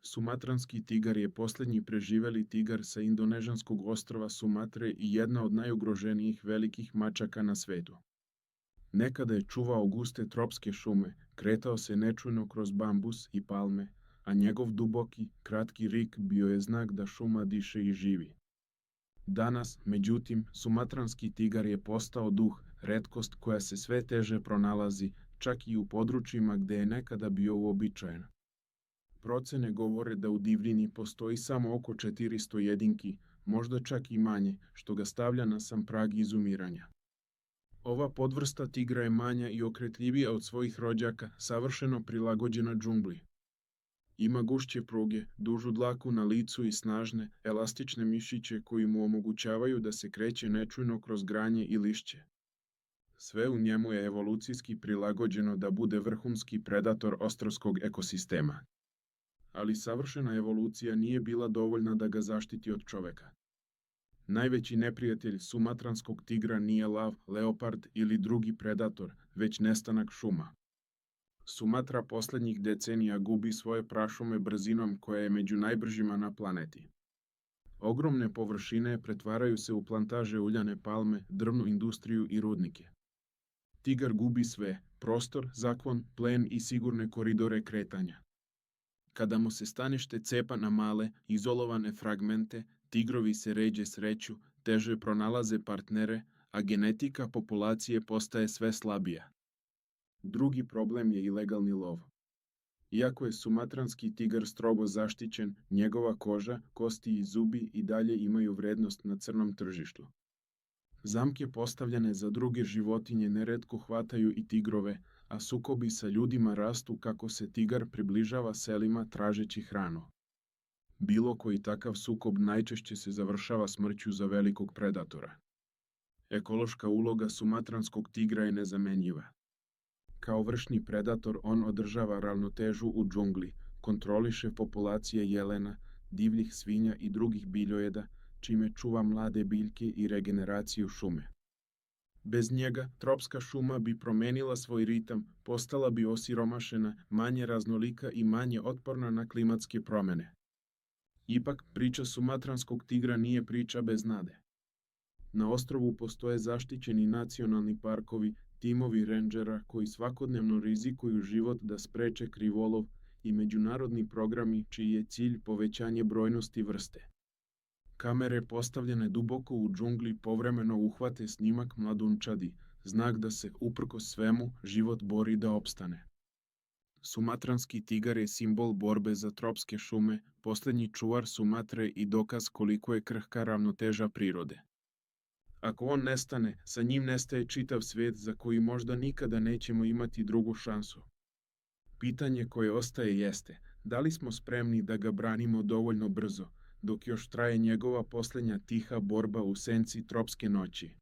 Sumatranski tigar je posljednji preživeli tigar sa indonežanskog ostrva Sumatre i jedna od najugroženijih velikih mačaka na svetu. Nekada je čuvao guste tropske šume, kretao se nečujno kroz bambus i palme, a njegov duboki, kratki rik bio je znak da šuma diše i živi. Danas, međutim, sumatranski tigar je postao duh, retkost koja se sve teže pronalazi, čak i u područjima gde je nekada bio uobičajen. Procene govore da u divljini postoji samo oko 400 jedinki, možda čak i manje, što ga stavlja na sam prag izumiranja. Ova podvrsta tigra je manja i okretljivija od svojih rođaka, savršeno prilagođena džungli. Ima gušće pruge, dužu dlaku na licu i snažne, elastične mišiće koji mu omogućavaju da se kreće nečujno kroz granje i lišće. Sve u njemu je evolucijski prilagođeno da bude vrhunski predator ostrvskog ekosistema. Ali savršena evolucija nije bila dovoljna da ga zaštiti od čoveka. Najveći neprijatelj sumatranskog tigra nije lav, leopard ili drugi predator, već nestanak šuma. Sumatra posljednjih decenija gubi svoje prašume brzinom koja je među najbržima na planeti. Ogromne površine pretvaraju se u plantaže uljane palme, drvnu industriju i rudnike. Tigar gubi sve, prostor, zaklon, plen i sigurne koridore kretanja. Kada mu se stanište cepa na male, izolovane fragmente, tigrovi se ređe sreću, teže pronalaze partnere, a genetika populacije postaje sve slabija. Drugi problem je ilegalni lov. Iako je sumatranski tigar strogo zaštićen, njegova koža, kosti i zubi i dalje imaju vrednost na crnom tržištu. Zamke postavljene za druge životinje neretko hvataju i tigrove, a sukobi sa ljudima rastu kako se tigar približava selima tražeći hranu. Bilo koji takav sukob najčešće se završava smrću za velikog predatora. Ekološka uloga sumatranskog tigra je nezamenjiva. Kao vršni predator on održava ravnotežu u džungli, kontroliše populacije jelena, divljih svinja i drugih biljojeda, čime čuva mlade biljke i regeneraciju šume. Bez njega, tropska šuma bi promenila svoj ritam, postala bi osiromašena, manje raznolika i manje otporna na klimatske promene. Ipak, priča sumatranskog tigra nije priča bez nade. Na ostrvu postoje zaštićeni nacionalni parkovi, timovi rendžera koji svakodnevno rizikuju život da spreče krivolov i međunarodni programi čiji je cilj povećanje brojnosti vrste. Kamere postavljene duboko u džungli povremeno uhvate snimak mladunčadi, znak da se, uprkos svemu, život bori da opstane. Sumatranski tigar je simbol borbe za tropske šume, posljednji čuvar Sumatre i dokaz koliko je krhka ravnoteža prirode. Ako on nestane, sa njim nestaje čitav svijet za koji možda nikada nećemo imati drugu šansu. Pitanje koje ostaje jeste, da li smo spremni da ga branimo dovoljno brzo, dok još traje njegova posljednja tiha borba u senci tropske noći.